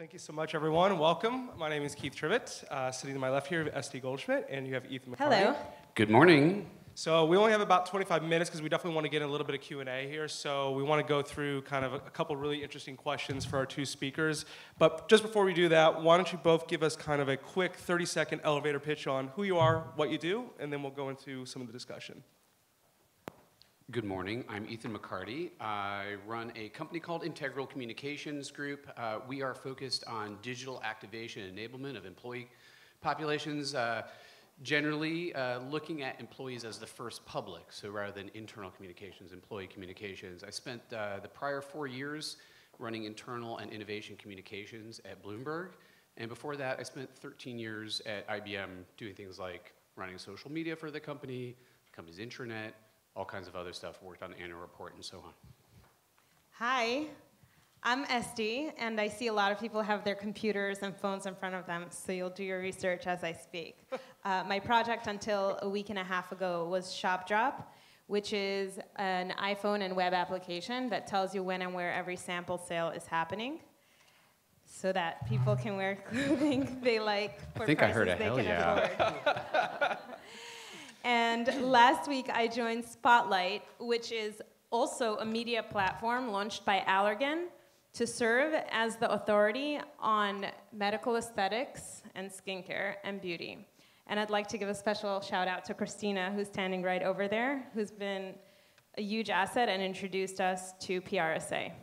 Thank you so much, everyone. Welcome. My name is Keith Trivitt. Sitting to my left here, Estee Goldschmidt, and you have Ethan McCarty. Hello. Good morning. So we only have about 25 minutes because we definitely want to get in a little bit of Q&A here. So we want to go through kind of a couple really interesting questions for our two speakers. But just before we do that, why don't you both give us kind of a quick 30-second elevator pitch on who you are, what you do, and then we'll go into some of the discussion. Good morning. I'm Ethan McCarty. I run a company called Integral Communications Group. We are focused on digital activation and enablement of employee populations, generally looking at employees as the first public, so rather than internal communications, employee communications. I spent the prior 4 years running internal and innovation communications at Bloomberg, and before that I spent 13 years at IBM doing things like running social media for the company's intranet, all kinds of other stuff, worked on the annual report and so on. Hi, I'm Estee, and I see a lot of people have their computers and phones in front of them, so you'll do your research as I speak. My project until a week and a half ago was ShopDrop, which is an iPhone and web application that tells you when and where every sample sale is happening, so that people can wear clothing they like for prices they can afford. And last week I joined Spotlight, which is also a media platform launched by Allergan to serve as the authority on medical aesthetics and skincare and beauty. And I'd like to give a special shout out to Christina, who's standing right over there, who's been a huge asset and introduced us to PRSA.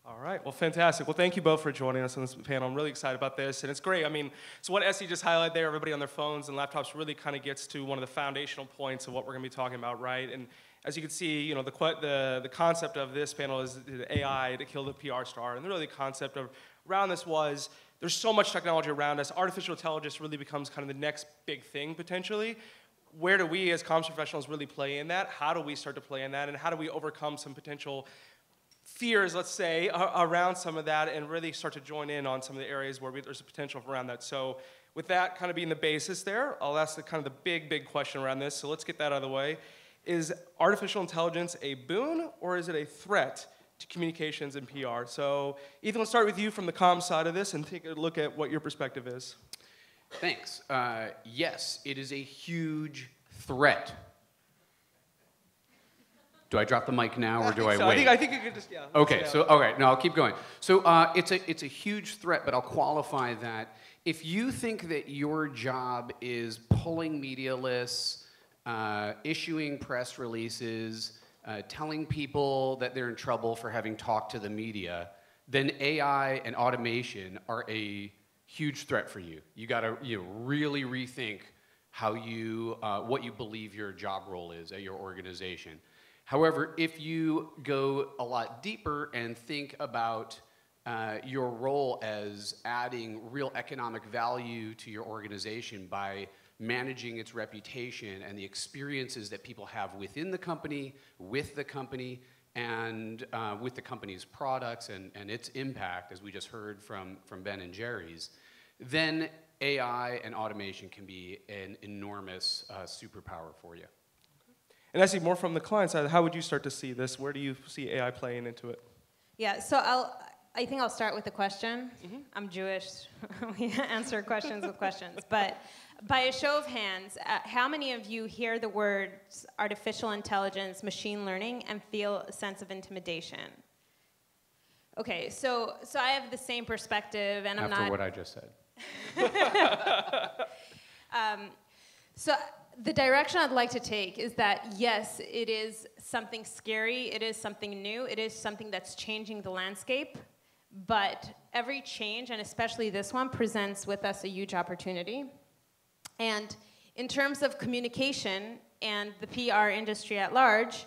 All right, well, fantastic. Well, thank you both for joining us on this panel. I'm really excited about this, and it's great. I mean, so what Estee just highlighted there, everybody on their phones and laptops really kind of gets to one of the foundational points of what we're going to be talking about, right? And as you can see, you know, the concept of this panel is the AI to kill the PR star, and really the concept of around this was there's so much technology around us. Artificial intelligence really becomes kind of the next big thing potentially. Where do we as comms professionals really play in that? How do we start to play in that, and how do we overcome some potential fears, let's say, around some of that and really start to join in on some of the areas where there's a potential around that. So with that kind of being the basis there, I'll ask kind of the big question around this. So let's get that out of the way. Is artificial intelligence a boon or is it a threat to communications and PR? So Ethan, let's start with you from the comms side of this and take a look at what your perspective is. Thanks. Yes, it is a huge threat. Do I drop the mic now, or do I wait? I think you could just, yeah. Okay, so, okay, no, I'll keep going. So it's a huge threat, but I'll qualify that. If you think that your job is pulling media lists, issuing press releases, telling people that they're in trouble for having talked to the media, then AI and automation are a huge threat for you. You gotta really rethink how what you believe your job role is at your organization. However, if you go a lot deeper and think about your role as adding real economic value to your organization by managing its reputation and the experiences that people have within the company, with the company, and with the company's products and its impact, as we just heard from Ben and Jerry's, then AI and automation can be an enormous superpower for you. And Estee, more from the client side, how would you start to see this? Where do you see AI playing into it? Yeah, so I think I'll start with the question. I'm Jewish, we answer questions with questions. But by a show of hands, how many of you hear the words artificial intelligence, machine learning, and feel a sense of intimidation? Okay, so I have the same perspective, and I'm not... After what I just said. So the direction I'd like to take is that, yes, it is something scary, it is something new, it is something that's changing the landscape, but every change, and especially this one, presents with us a huge opportunity. And in terms of communication and the PR industry at large,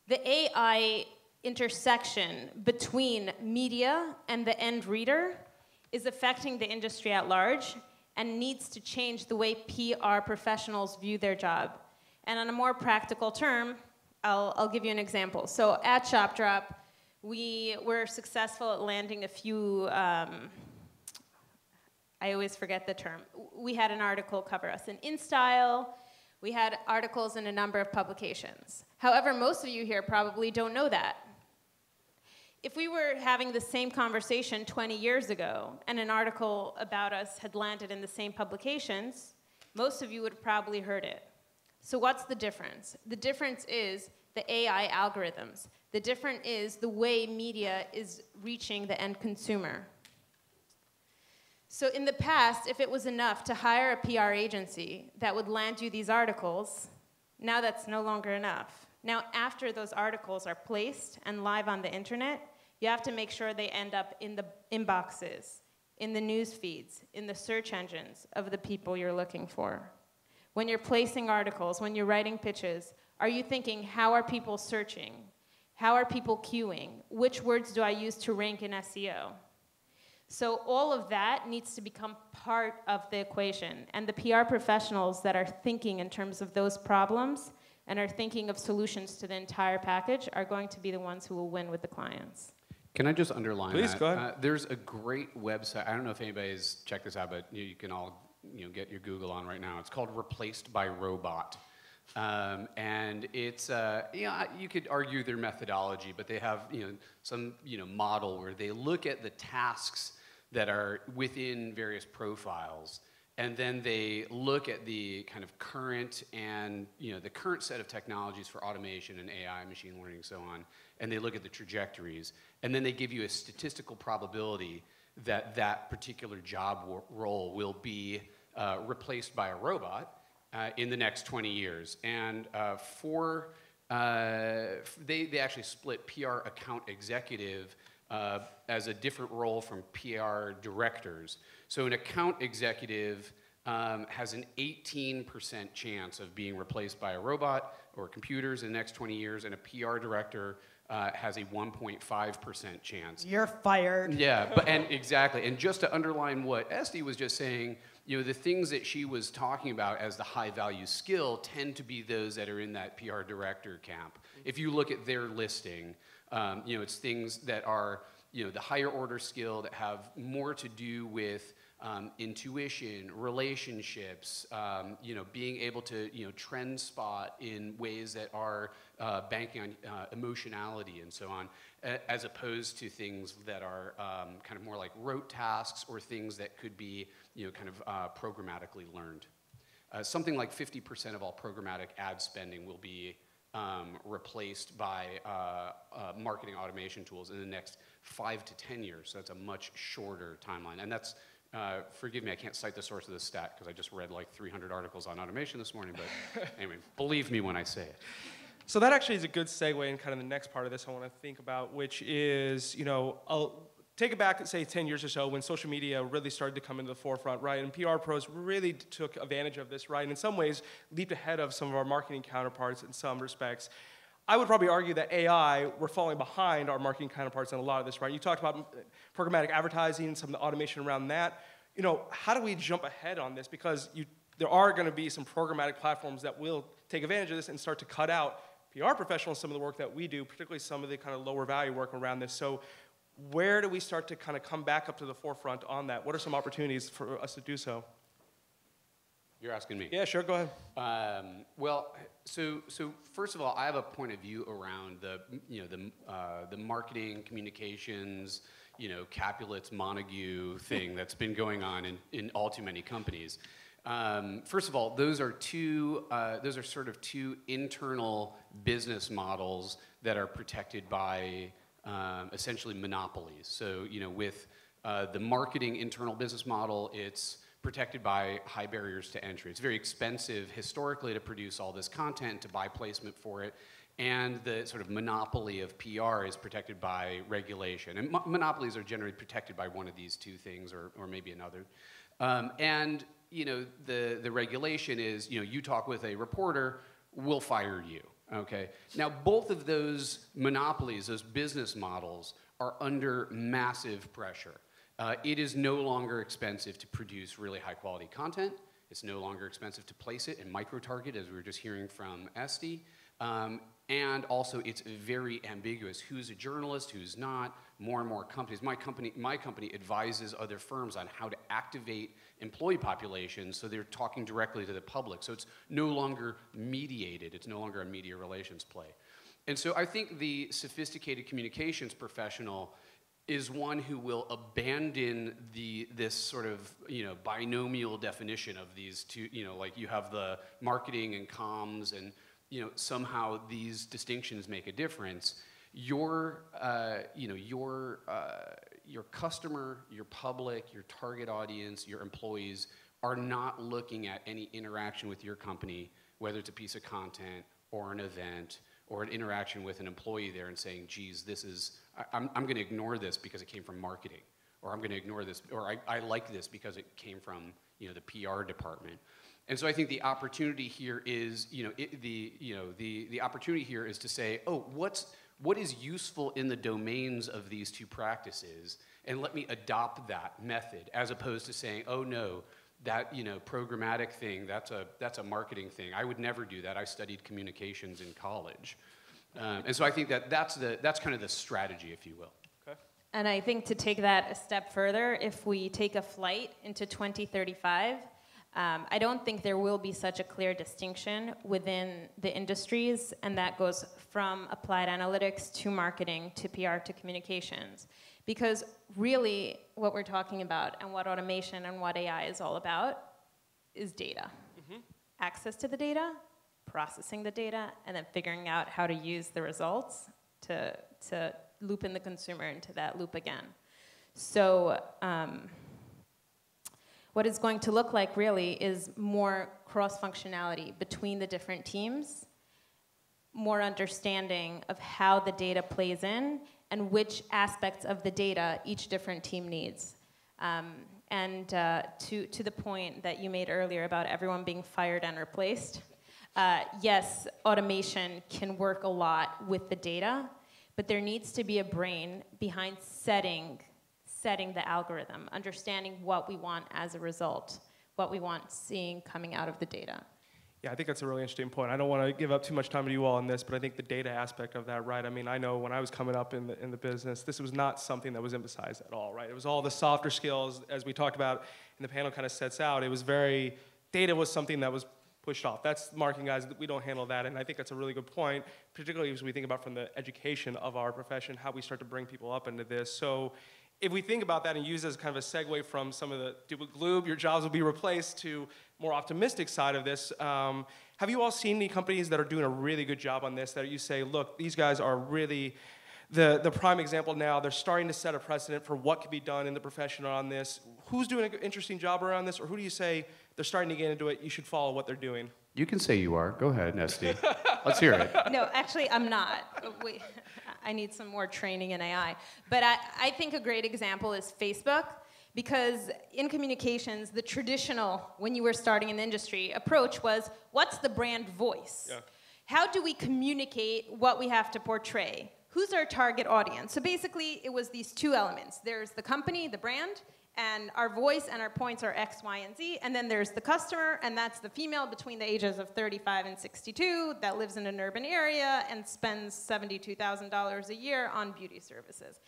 the AI intersection between media and the end reader is affecting the industry at large and needs to change the way PR professionals view their job. And on a more practical term, I'll give you an example. So at ShopDrop, we were successful at landing a few, I always forget the term. We had an article cover us in InStyle. We had articles in a number of publications. However, most of you here probably don't know that. If we were having the same conversation 20 years ago and an article about us had landed in the same publications, most of you would have probably heard it. So what's the difference? The difference is the AI algorithms. The difference is the way media is reaching the end consumer. So in the past, if it was enough to hire a PR agency that would land you these articles, now that's no longer enough. Now, after those articles are placed and live on the internet, you have to make sure they end up in the inboxes, in the news feeds, in the search engines of the people you're looking for. When you're placing articles, when you're writing pitches, are you thinking, how are people searching? How are people queuing? Which words do I use to rank in SEO? So all of that needs to become part of the equation. And the PR professionals that are thinking in terms of those problems and are thinking of solutions to the entire package are going to be the ones who will win with the clients. Can I just underline that? Please, go ahead. There's a great website. I don't know if anybody's checked this out, but you can all get your Google on right now. It's called Replaced by Robot. And it's, you could argue their methodology, but they have some model where they look at the tasks that are within various profiles, and then they look at the kind of current and the current set of technologies for automation and AI, machine learning, and so on, and they look at the trajectories, and then they give you a statistical probability that that particular job role will be replaced by a robot in the next 20 years. And they actually split PR account executive as a different role from PR directors. So an account executive has an 18% chance of being replaced by a robot or computers in the next 20 years, and a PR director has a 1.5% chance. You're fired. Yeah, exactly. And just to underline what Estee was just saying, the things that she was talking about as the high-value skill tend to be those that are in that PR director camp. If you look at their listing, it's things that are, the higher order skill that have more to do with intuition, relationships, being able to, trend spot in ways that are banking on emotionality and so on, as opposed to things that are kind of more like rote tasks or things that could be, kind of programmatically learned. Something like 50% of all programmatic ad spending will be replaced by marketing automation tools in the next 5 to 10 years. So that's a much shorter timeline. And that's, forgive me, I can't cite the source of this stat because I just read like 300 articles on automation this morning, but anyway, believe me when I say it. So that actually is a good segue in kind of the next part of this I want to think about, which is, I'll take it back, say, 10 years or so when social media really started to come into the forefront, right? And PR pros really took advantage of this, right? And in some ways, leaped ahead of some of our marketing counterparts in some respects. I would probably argue that AI, we're falling behind our marketing counterparts in a lot of this, right? You talked about programmatic advertising, some of the automation around that. How do we jump ahead on this? Because there are going to be some programmatic platforms that will take advantage of this and start to cut out PR professionals, some of the work that we do, particularly some of the kind of lower value work around this. So where do we start to kind of come back up to the forefront on that? What are some opportunities for us to do so? You're asking me? Yeah, sure, go ahead. Well, so first of all, I have a point of view around the marketing, communications, Capulets, Montague thing that's been going on in all too many companies. First of all, those are sort of two internal business models that are protected by essentially monopolies. So, with the marketing internal business model, it's protected by high barriers to entry. It's very expensive historically to produce all this content, to buy placement for it, and the sort of monopoly of PR is protected by regulation. And monopolies are generally protected by one of these two things, or maybe another. And the regulation is, you talk with a reporter, we'll fire you. Okay. Now, both of those monopolies, those business models, are under massive pressure. It is no longer expensive to produce really high-quality content. It's no longer expensive to place it and micro-target, as we were just hearing from Estee. And also, it's very ambiguous. Who's a journalist, who's not? More and more companies. My company advises other firms on how to activate employee populations, so they're talking directly to the public. So it's no longer mediated. It's no longer a media relations play. And so I think the sophisticated communications professional is one who will abandon this sort of binomial definition of these two, like you have the marketing and comms, and somehow these distinctions make a difference. Your customer, your public, your target audience, your employees are not looking at any interaction with your company, whether it's a piece of content or an event or an interaction with an employee there and saying, geez, I'm going to ignore this because it came from marketing, or I'm going to ignore this, or I like this because it came from the PR department. And so I think the opportunity here is the opportunity here is to say, oh, what is useful in the domains of these two practices, and let me adopt that method, as opposed to saying, oh no, that programmatic thing, that's a marketing thing. I would never do that. I studied communications in college, and so I think that's kind of the strategy, if you will. Okay. And I think to take that a step further, if we take a flight into 2035, I don't think there will be such a clear distinction within the industries, and that goes from applied analytics to marketing to PR to communications. Because really what we're talking about and what automation and what AI is all about is data. Mm-hmm. Access to the data, processing the data, and then figuring out how to use the results to loop in the consumer into that loop again. So what it's going to look like really is more cross-functionality between the different teams, more understanding of how the data plays in and which aspects of the data each different team needs. And to the point that you made earlier about everyone being fired and replaced, yes, automation can work a lot with the data, but there needs to be a brain behind setting the algorithm, understanding what we want as a result, what we want seeing coming out of the data. Yeah, I think that's a really interesting point. I don't want to give up too much time to you all on this, but I think the data aspect of that, right? I mean, I know when I was coming up in the business, this was not something that was emphasized at all, right? It was all the softer skills, as we talked about, and the panel kind of sets out. It was data was something that was pushed off. That's marketing guys, we don't handle that, and I think that's a really good point, particularly as we think about from the education of our profession, how we start to bring people up into this. So if we think about that and use it as kind of a segue from some of the doom and gloom, your jobs will be replaced, to more optimistic side of this, have you all seen any companies that are doing a really good job on this, that you say, look, these guys are really the prime example now. They're starting to set a precedent for what could be done in the profession on this. Who's doing an interesting job around this, or who do you say they're starting to get into it, you should follow what they're doing? You can say you are. Go ahead, Estee. Let's hear it. No, actually, I'm not. Wait, I need some more training in AI. But I think a great example is Facebook, because in communications, the traditional, when you were starting in the industry, approach was, what's the brand voice? Yeah. How do we communicate what we have to portray? Who's our target audience? So basically, it was these two elements. There's the company, the brand, and our voice and our points are X, Y, and Z. And then there's the customer, and that's the female between the ages of 35 and 62 that lives in an urban area and spends $72,000 a year on beauty services.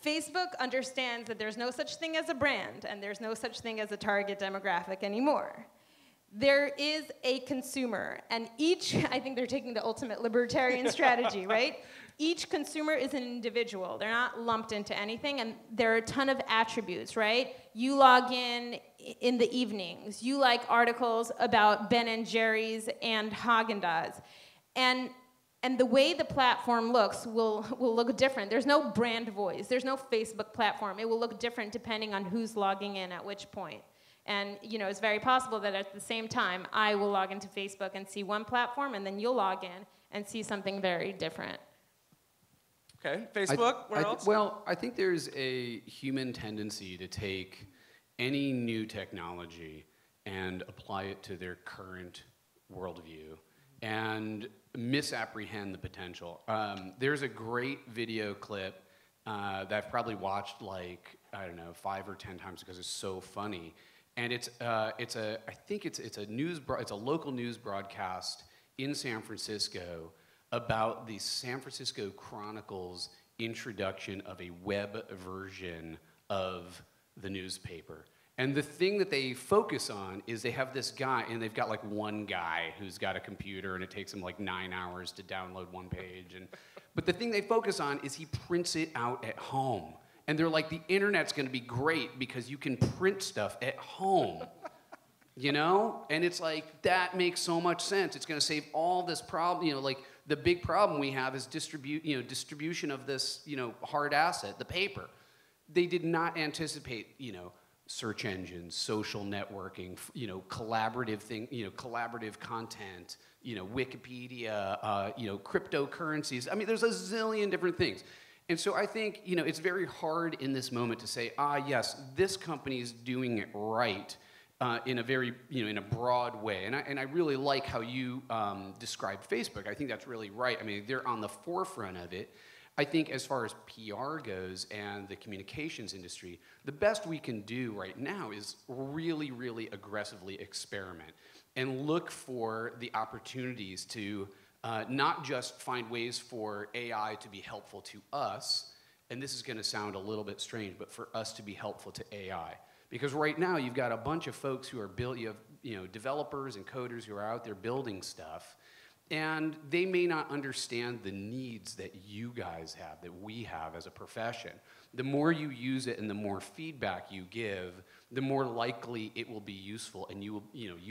Facebook understands that there's no such thing as a brand, and there's no such thing as a target demographic anymore. There is a consumer, and I think they're taking the ultimate libertarian strategy, right? Each consumer is an individual. They're not lumped into anything, and there are a ton of attributes, right? You log in the evenings. You like articles about Ben & Jerry's and Haagen-Dazs. And the way the platform looks will look different. There's no brand voice. There's no Facebook platform. It will look different depending on who's logging in at which point. And it's very possible that at the same time, I will log into Facebook and see one platform, and then you'll log in and see something very different. Okay, Facebook, where else? Well, I think there's a human tendency to take any new technology and apply it to their current worldview and misapprehend the potential. There's a great video clip that I've probably watched I don't know, 5 or 10 times because it's so funny. And it's a local news broadcast in San Francisco about the San Francisco Chronicle's introduction of a web version of the newspaper. And the thing that they focus on is they have this guy, and they've got like one guy who's got a computer, and it takes him like 9 hours to download one page. But the thing they focus on is he prints it out at home. And they're like, the internet's gonna be great because you can print stuff at home. You know? And it's like, that makes so much sense. It's gonna save all this problem, you know, like the big problem we have is distribution of this, you know, hard asset, the paper. They did not anticipate, you know, search engines, social networking, you know, collaborative content, you know, Wikipedia, you know, cryptocurrencies. I mean, there's a zillion different things. And so I think, you know, it's very hard in this moment to say, yes, this company's doing it right in a very, you know, in a broad way. And I really like how you described Facebook. I think that's really right. I mean, they're on the forefront of it. I think as far as PR goes and the communications industry, the best we can do right now is really, really aggressively experiment and look for the opportunities to not just find ways for AI to be helpful to us, and this is going to sound a little bit strange, but for us to be helpful to AI. Because right now you've got a bunch of folks who are developers and coders who are out there building stuff, and they may not understand the needs that you guys have, that we have as a profession. The more you use it and the more feedback you give, the more likely it will be useful, and you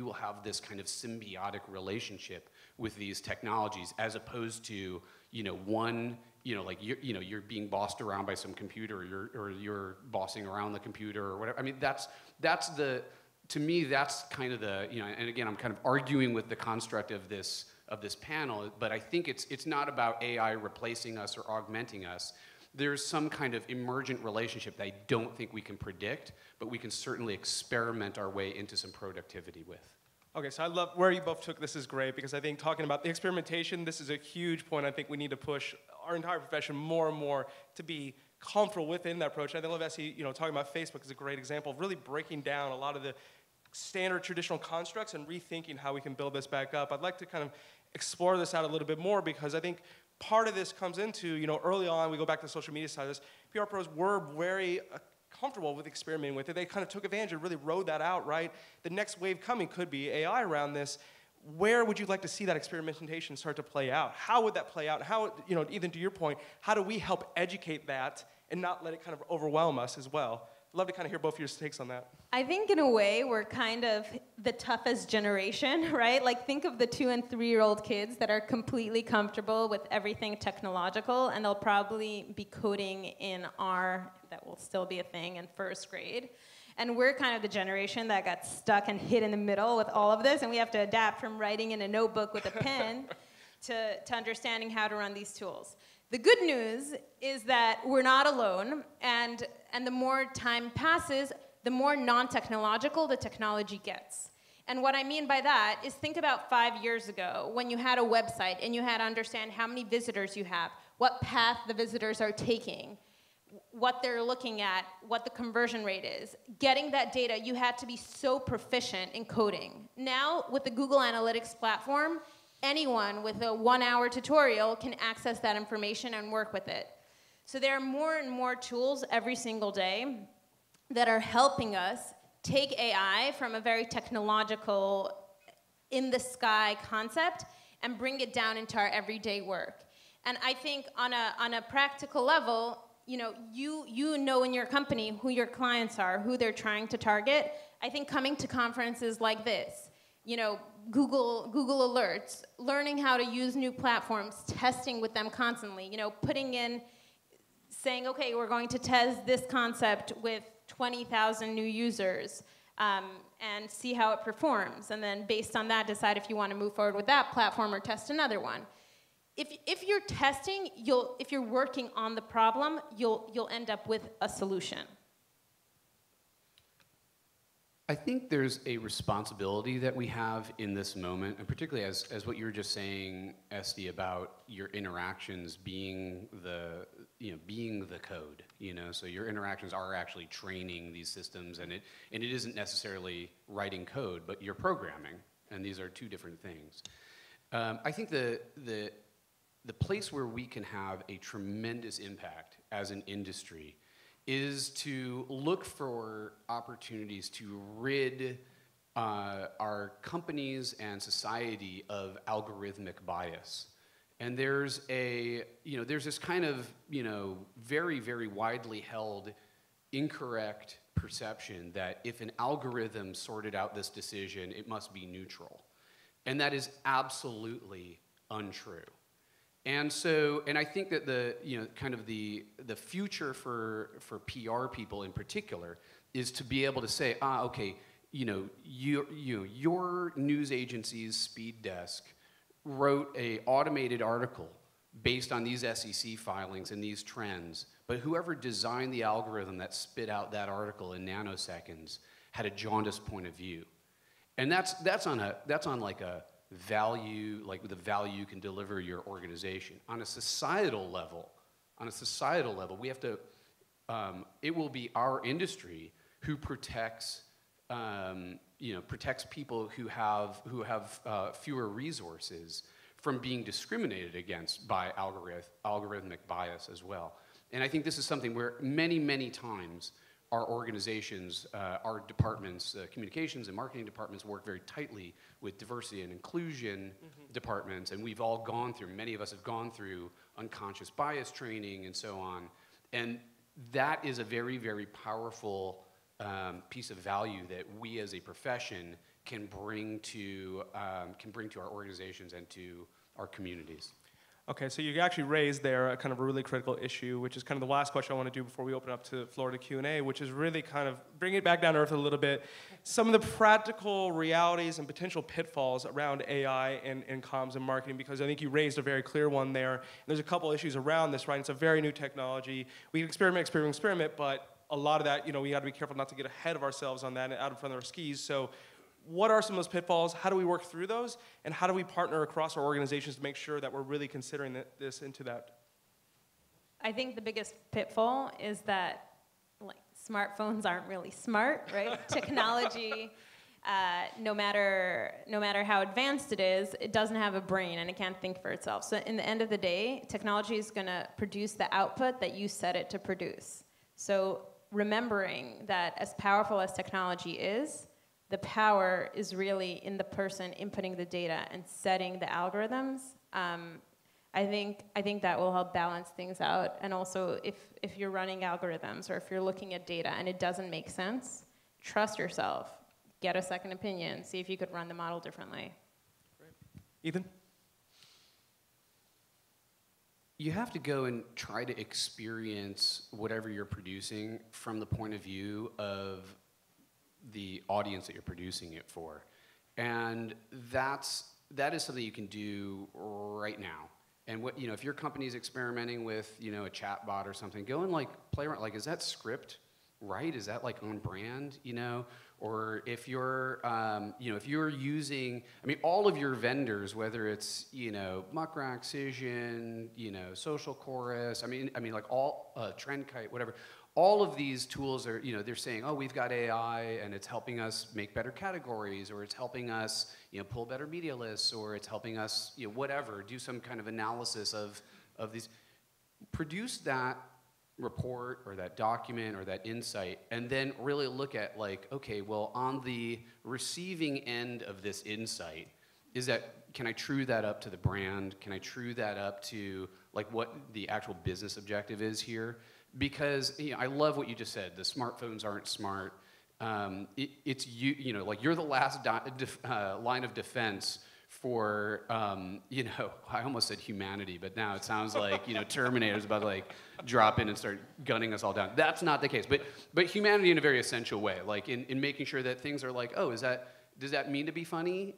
will have this kind of symbiotic relationship with these technologies, as opposed to, you know, one, you know, like you're being bossed around by some computer, or you're bossing around the computer or whatever. I mean, to me, that's kind of the, you know, and again, I'm kind of arguing with the construct of this panel, but I think it's not about AI replacing us or augmenting us. There's some kind of emergent relationship that I don't think we can predict, but we can certainly experiment our way into some productivity with. Okay, so I love where you both took this is great, because I think talking about the experimentation, this is a huge point. I think we need to push our entire profession more and more to be comfortable within that approach. And I love Essie, you know, talking about Facebook is a great example of really breaking down a lot of the standard traditional constructs and rethinking how we can build this back up. I'd like to kind of explore this out a little bit more, because I think part of this comes into, you know, early on, we go back to the social media side of this, PR pros were very comfortable with experimenting with it. They kind of took advantage and really rode that out, right? The next wave coming could be AI around this. Where would you like to see that experimentation start to play out? How would that play out? How, you know, Ethan, to your point, how do we help educate that and not let it kind of overwhelm us as well? I'd love to kind of hear both of your takes on that. I think in a way we're kind of the toughest generation, right? Like, think of the 2- and 3-year-old kids that are completely comfortable with everything technological, and they'll probably be coding in R, that will still be a thing, in 1st grade. And we're kind of the generation that got stuck and hit in the middle with all of this, and we have to adapt from writing in a notebook with a pen to understanding how to run these tools. The good news is that we're not alone, and the more time passes, the more non-technological the technology gets. And what I mean by that is, think about 5 years ago when you had a website and you had to understand how many visitors you have, what path the visitors are taking, what they're looking at, what the conversion rate is. Getting that data, you had to be so proficient in coding. Now, with the Google Analytics platform, anyone with a 1-hour tutorial can access that information and work with it. So there are more and more tools every single day that are helping us take AI from a very technological, in-the-sky concept and bring it down into our everyday work. And I think on a practical level, you know in your company who your clients are, who they're trying to target. I think coming to conferences like this, you know, Google Alerts, learning how to use new platforms, testing with them constantly, you know, putting in, saying, okay, we're going to test this concept with 20,000 new users and see how it performs. And then based on that, decide if you want to move forward with that platform or test another one. If you're testing, if you're working on the problem, you'll end up with a solution. I think there's a responsibility that we have in this moment, and particularly as what you were just saying, Estee, about your interactions being the code, you know, so your interactions are actually training these systems, and it isn't necessarily writing code, but you're programming, and these are two different things. I think the place where we can have a tremendous impact as an industry is to look for opportunities to rid our companies and society of algorithmic bias. And there's this kind of, very, very widely held incorrect perception that if an algorithm sorted out this decision, it must be neutral. And that is absolutely untrue. And I think that the future for PR people in particular is to be able to say, okay, your news agency's speed desk wrote an automated article based on these SEC filings and these trends, but whoever designed the algorithm that spit out that article in nanoseconds had a jaundiced point of view. And that's on like a value, like the value you can deliver your organization. On a societal level, we have to, it will be our industry who protects people who have fewer resources from being discriminated against by algorithmic bias as well. And I think this is something where many, many times our organizations, our departments, communications and marketing departments work very tightly with diversity and inclusion departments, and we've all gone through, many of us have gone through unconscious bias training and so on. And that is a very, very powerful piece of value that we as a profession can bring to our organizations and to our communities. Okay, so you actually raised there a kind of a really critical issue, which is kind of the last question I want to do before we open up to the floor to Q&A, which is really kind of bringing it back down to earth a little bit. Some of the practical realities and potential pitfalls around AI and comms and marketing, because I think you raised a very clear one there. And there's a couple issues around this, right? It's a very new technology. We can experiment, but a lot of that, we got to be careful not to get ahead of ourselves on that and out in front of our skis. So what are some of those pitfalls? How do we work through those? And how do we partner across our organizations to make sure that we're really considering this into that? I think the biggest pitfall is that smartphones aren't really smart, right? Technology, no matter how advanced it is, it doesn't have a brain and it can't think for itself. So in the end of the day, technology is going to produce the output that you set it to produce. So remembering that as powerful as technology is, the power is really in the person inputting the data and setting the algorithms. I think that will help balance things out. And also, if you're running algorithms or if you're looking at data and it doesn't make sense, trust yourself. Get a second opinion. See if you could run the model differently. Great. Ethan? You have to go and try to experience whatever you're producing from the point of view of the audience that you're producing it for. And that is something you can do right now. And if your company's experimenting with, a chat bot or something, go and play around, is that script right? Is that on brand, Or if you're, if you're using, all of your vendors, whether it's, Muckrack, Cision, Social Chorus, all, TrendKite, whatever, all of these tools are, they're saying, oh, we've got AI and it's helping us make better categories, or it's helping us, pull better media lists, or it's helping us, whatever, do some kind of analysis of these. Produce that report or that document or that insight, and then really look at okay, well, on the receiving end of this insight, can I true that up to the brand? Can I true that up to what the actual business objective is here? Because I love what you just said. The smartphones aren't smart. It's you're the last line of defense for I almost said humanity, but now it sounds like Terminator's about to drop in and start gunning us all down. That's not the case. But humanity in a very essential way, in making sure that things are oh, does that mean to be funny?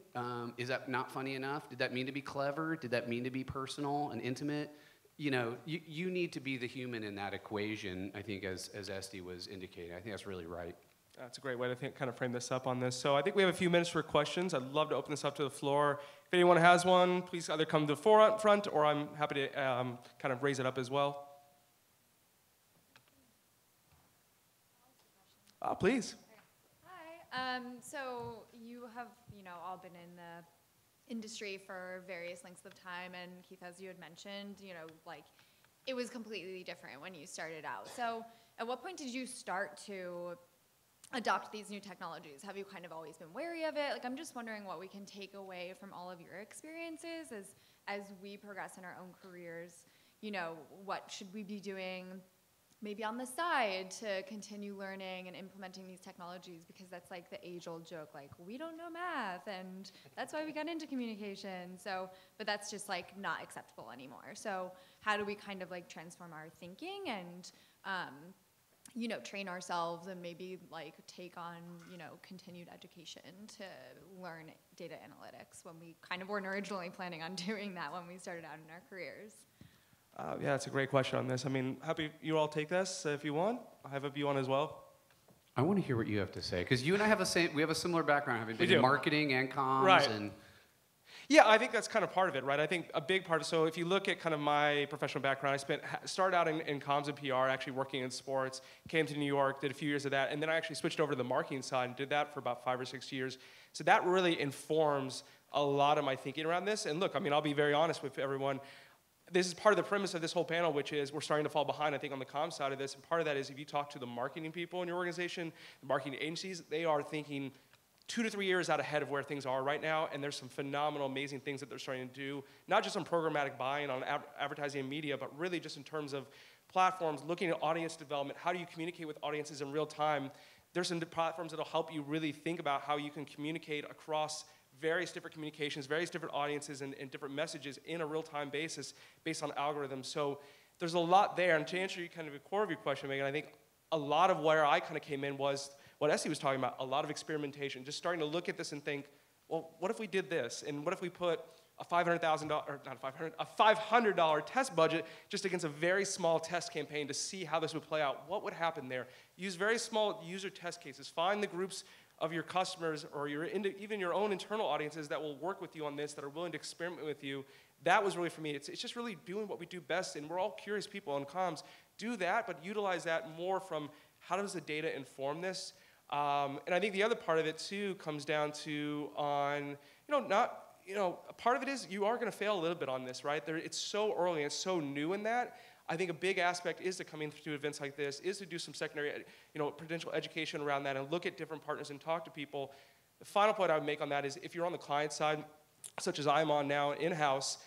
Is that not funny enough? Did that mean to be clever? Did that mean to be personal and intimate? You need to be the human in that equation, I think, as Estee was indicating. I think that's really right. That's a great way to kind of frame this up on this. So I think we have a few minutes for questions. I'd love to open this up to the floor. If anyone has one, please either come to the front, or I'm happy to kind of raise it up as well. Please. Hi. So you have, all been in the industry for various lengths of time, and Keith, as you had mentioned, it was completely different when you started out. So at what point did you start to adopt these new technologies? Have you kind of always been wary of it? Like, I'm just wondering what we can take away from all of your experiences as we progress in our own careers. You know, what should we be doing maybe on the side to continue learning and implementing these technologies, because that's like the age-old joke, like, we don't know math, and that's why we got into communication. So, but that's just like not acceptable anymore. So how do we kind of like transform our thinking and, you know, train ourselves and maybe like take on, you know, continued education to learn data analytics when we kind of weren't originally planning on doing that when we started out in our careers? Yeah, that's a great question on this. I mean, happy you all take this if you want. I have a view on it as well. I want to hear what you have to say, because you and I have we have a similar background, having been in marketing and comms. Right. And yeah, I think that's kind of part of it, right? I think a big part of, so if you look at kind of my professional background, I started out in comms and PR, actually working in sports, came to New York, did a few years of that, and then I actually switched over to the marketing side and did that for about 5 or 6 years. So that really informs a lot of my thinking around this. And look, I mean, I'll be very honest with everyone. This is part of the premise of this whole panel, which is we're starting to fall behind, I think, on the comms side of this. And part of that is if you talk to the marketing people in your organization, the marketing agencies, they are thinking 2 to 3 years out ahead of where things are right now. And there's some phenomenal, amazing things that they're starting to do, not just on programmatic buying, on advertising and media, but really just in terms of platforms, looking at audience development. How do you communicate with audiences in real time? There's some platforms that'll help you really think about how you can communicate across various different communications, various different audiences, and different messages in a real-time basis based on algorithms. So there's a lot there. And to answer you kind of the core of your question, Megan, I think a lot of where I kind of came in was what Estee was talking about, a lot of experimentation, just starting to look at this and think, well, what if we did this? And what if we put a $500 test budget just against a very small test campaign to see how this would play out? What would happen there? Use very small user test cases. Find the groups of your customers or even your own internal audiences that will work with you on this, that are willing to experiment with you. That was really, for me, it's just really doing what we do best, and we're all curious people on comms. Do that, but utilize that more from how does the data inform this? And I think the other part of it, too, comes down to a part of it is you are going to fail a little bit on this, right? It's so early and it's so new in that. I think a big aspect is to come into events like this, is to do some secondary, potential education around that and look at different partners and talk to people. The final point I would make on that is if you're on the client side, such as I'm on now in-house,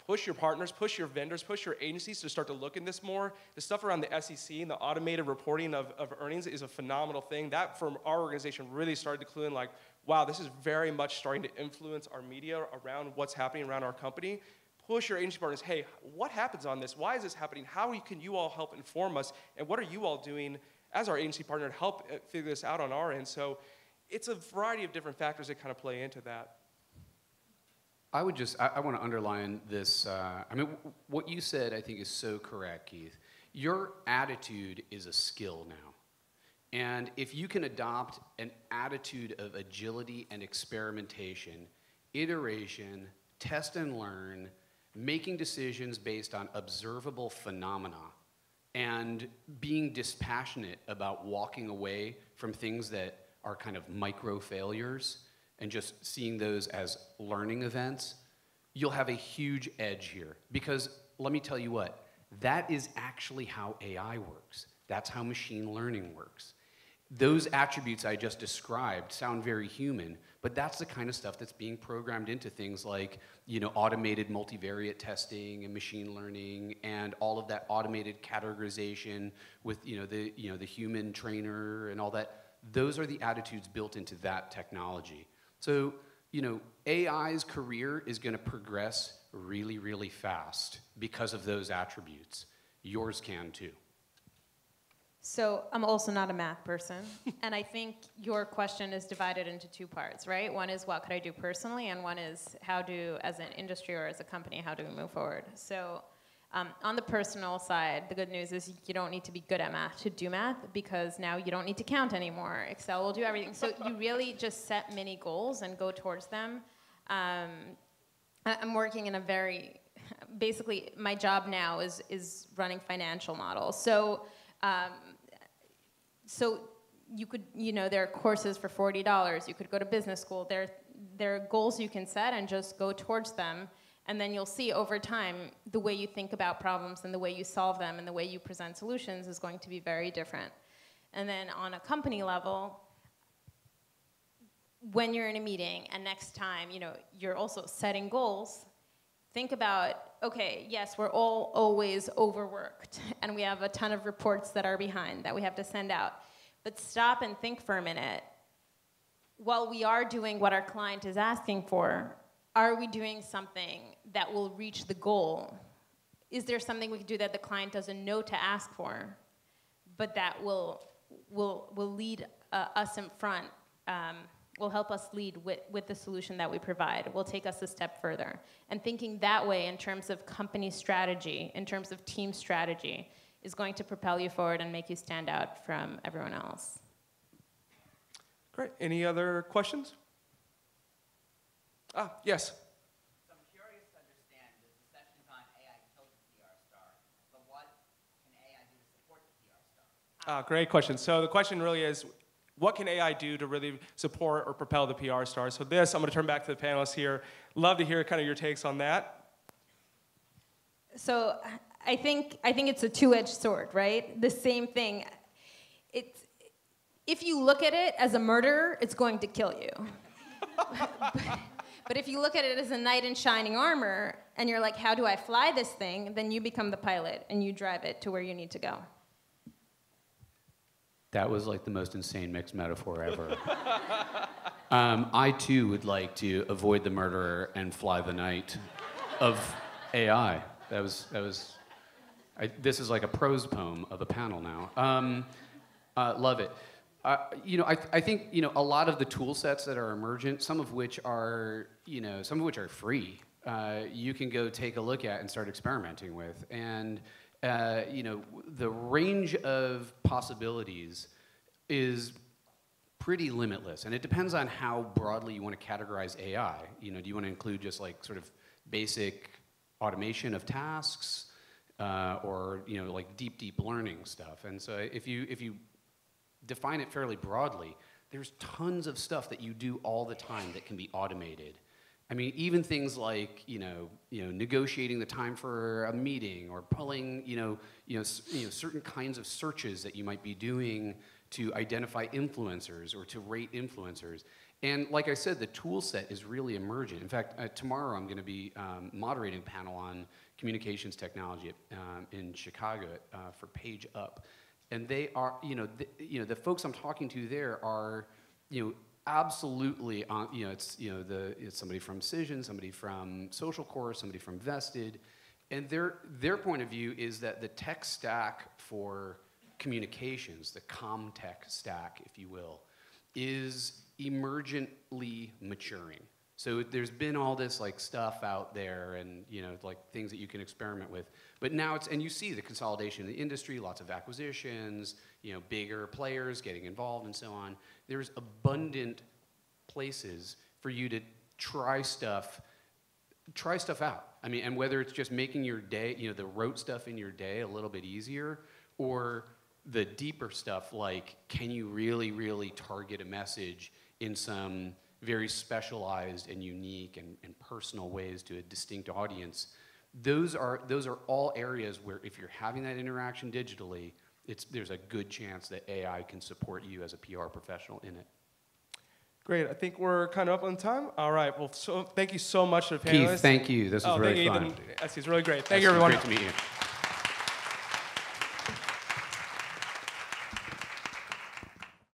push your partners, push your vendors, push your agencies to start to look in this more. The stuff around the SEC and the automated reporting of earnings is a phenomenal thing. That, from our organization, really started to clue in like, wow, this is very much starting to influence our media around what's happening around our company. Push your agency partners, hey, what happens on this? Why is this happening? How can you all help inform us? And what are you all doing as our agency partner to help figure this out on our end? So it's a variety of different factors that kind of play into that. I want to underline this. What you said, I think, is so correct, Keith. Your attitude is a skill now. And if you can adopt an attitude of agility and experimentation, iteration, test and learn, making decisions based on observable phenomena, and being dispassionate about walking away from things that are kind of micro failures and just seeing those as learning events, you'll have a huge edge here. Because let me tell you what, that is actually how AI works. That's how machine learning works. Those attributes I just described sound very human, but that's the kind of stuff that's being programmed into things like, automated multivariate testing and machine learning and all of that automated categorization with, the human trainer and all that. Those are the attitudes built into that technology. So, AI's career is going to progress really, really fast because of those attributes. Yours can too. So I'm also not a math person, and I think your question is divided into 2 parts, right? One is what could I do personally, and one is how do, as an industry or as a company, how do we move forward? So on the personal side, the good news is you don't need to be good at math to do math, because now you don't need to count anymore. Excel will do everything. So you really just set mini goals and go towards them. I'm working in basically my job now is running financial models. So you could, there are courses for $40. You could go to business school. There are goals you can set and just go towards them And then you'll see over time, the way you think about problems and the way you solve them and the way you present solutions is going to be very different. And then on a company level, when you're in a meeting and next time, you're also setting goals, think about, okay, yes, we're all always overworked and we have a ton of reports that are behind that we have to send out. But stop and think for a minute. While we are doing what our client is asking for, are we doing something that will reach the goal? Is there something we can do that the client doesn't know to ask for, but that will lead us in front, will help us lead with the solution that we provide, will take us a step further. And thinking that way in terms of company strategy, in terms of team strategy, is going to propel you forward and make you stand out from everyone else. Great. Any other questions? Yes. So I'm curious to understand, the discussions on AI killed the PR star, but what can AI do to support the PR star? Great question. So the question really is, what can AI do to really support or propel the PR star? So this, I'm going to turn back to the panelists here. Love to hear kind of your takes on that. So I think it's a two-edged sword, right? The same thing. If you look at it as a murderer, it's going to kill you. But if you look at it as a knight in shining armor, and you're like, how do I fly this thing? Then you become the pilot, and you drive it to where you need to go. That was like the most insane mixed metaphor ever. I too would like to avoid the murderer and fly the knight of AI. This is like a prose poem of a panel now. Love it. I think a lot of the tool sets that are emergent, some of which are free, you can go take a look at and start experimenting with. And the range of possibilities is pretty limitless, and it depends on how broadly you want to categorize AI. Do you want to include just like sort of basic automation of tasks, or like deep learning stuff? And so if you define it fairly broadly, there's tons of stuff that you do all the time that can be automated. I mean, even things like negotiating the time for a meeting, or pulling certain kinds of searches that you might be doing to identify influencers or to rate influencers. And like I said, the tool set is really emergent. In fact, tomorrow I'm going to be moderating a panel on communications technology in Chicago for Page Up. And they are, the folks I'm talking to there are, absolutely on, it's somebody from Cision, somebody from Social Core, somebody from Vested, and their point of view is that the tech stack for communications, the comm-tech stack, if you will, is emergently maturing. So there's been all this like stuff out there, and like things that you can experiment with. But now and you see the consolidation in the industry, lots of acquisitions, bigger players getting involved and so on. There's abundant places for you to try stuff out. I mean, and whether it's just making your day, the rote stuff in your day a little bit easier, or the deeper stuff like, can you really, really target a message in some very specialized and unique and personal ways to a distinct audience. Those are all areas where if you're having that interaction digitally, there's a good chance that AI can support you as a PR professional in it. Great. I think we're kind of up on time. All right. Well, thank you so much to the panelists. Keith, thank you. This was really fun. Ethan, it's really great. Thank you, everyone. Great to meet you.